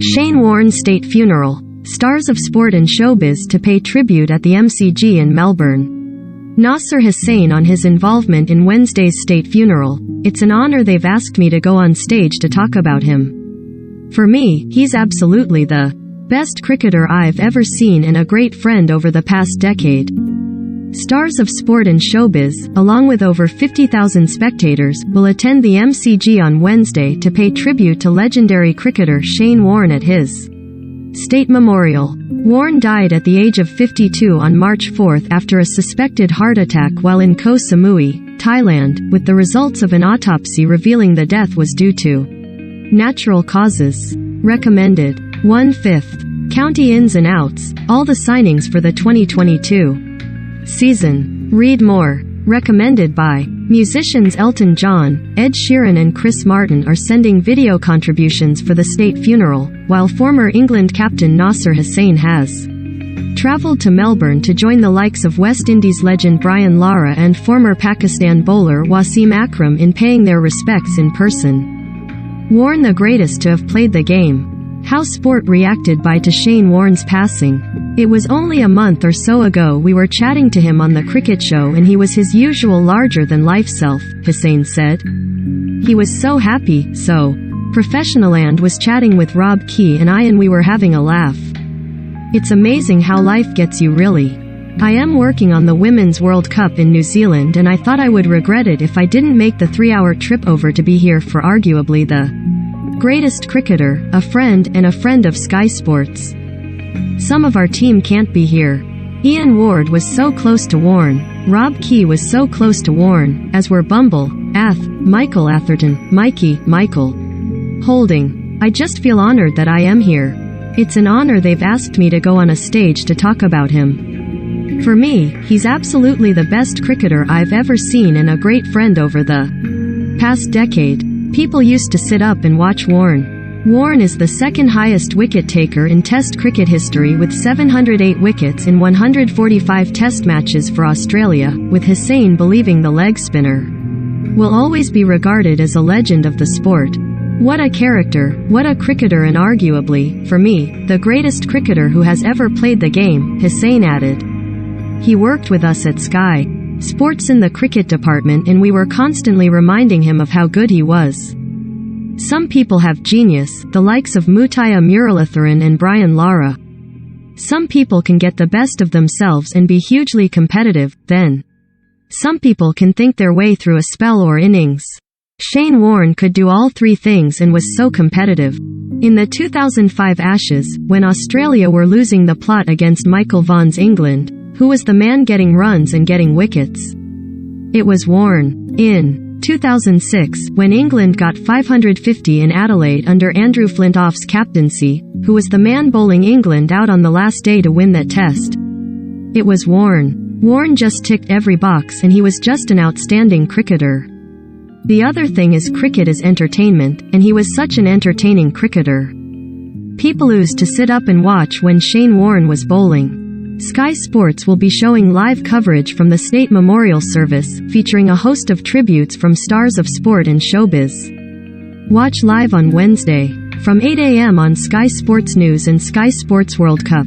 Shane Warne State Funeral. Stars of sport and showbiz to pay tribute at the MCG in Melbourne. Nasser Hussain on his involvement in Wednesday's state funeral. It's an honor they've asked me to go on stage to talk about him. For me, he's absolutely the best cricketer I've ever seen and a great friend over the past decade. Stars of sport and showbiz, along with over 50,000 spectators, will attend the MCG on Wednesday to pay tribute to legendary cricketer Shane Warne at his state memorial. Warne died at the age of 52 on March 4 after a suspected heart attack while in Koh Samui, Thailand, with the results of an autopsy revealing the death was due to natural causes. Recommended. 1/5. County ins and outs, all the signings for the 2022 season. Read more. Recommended by musicians Elton John, Ed Sheeran and Chris Martin are sending video contributions for the state funeral, while former England captain Nasser Hussain has traveled to Melbourne to join the likes of West Indies legend Brian Lara and former Pakistan bowler Wasim Akram in paying their respects in person. Warne the greatest to have played the game. How sport reacted to Shane Warne's passing. It was only a month or so ago we were chatting to him on the cricket show and he was his usual larger-than-life self, Hussain said. He was so happy, so professional, and was chatting with Rob Key and we were having a laugh. It's amazing how life gets you, really. I am working on the Women's World Cup in New Zealand and I thought I would regret it if I didn't make the 3-hour trip over to be here for arguably the greatest cricketer, a friend, and a friend of Sky Sports. Some of our team can't be here. Ian Ward was so close to Warne. Rob Key was so close to Warne, as were Bumble, Michael Atherton, Mikey, Michael Holding. I just feel honored that I am here. It's an honor they've asked me to go on a stage to talk about him. For me, he's absolutely the best cricketer I've ever seen and a great friend over the past decade. People used to sit up and watch Warne. Warne is the second highest wicket taker in Test cricket history with 708 wickets in 145 Test matches for Australia, with Hussain believing the leg spinner will always be regarded as a legend of the sport. What a character, what a cricketer, and arguably, for me, the greatest cricketer who has ever played the game, Hussain added. He worked with us at Sky Sports in the cricket department and we were constantly reminding him of how good he was. Some people have genius, the likes of Mutaya Muralitharan and Brian Lara. Some people can get the best of themselves and be hugely competitive, then some people can think their way through a spell or innings. Shane Warne could do all three things and was so competitive. In the 2005 Ashes, when Australia were losing the plot against Michael Vaughan's England, who was the man getting runs and getting wickets? It was Warne. In 2006, when England got 550 in Adelaide under Andrew Flintoff's captaincy, who was the man bowling England out on the last day to win that test? It was Warne. Warne just ticked every box and he was just an outstanding cricketer. The other thing is cricket is entertainment, and he was such an entertaining cricketer. People used to sit up and watch when Shane Warne was bowling. Sky Sports will be showing live coverage from the State Memorial Service, featuring a host of tributes from stars of sport and showbiz. Watch live on Wednesday, from 8 a.m. on Sky Sports News and Sky Sports World Cup.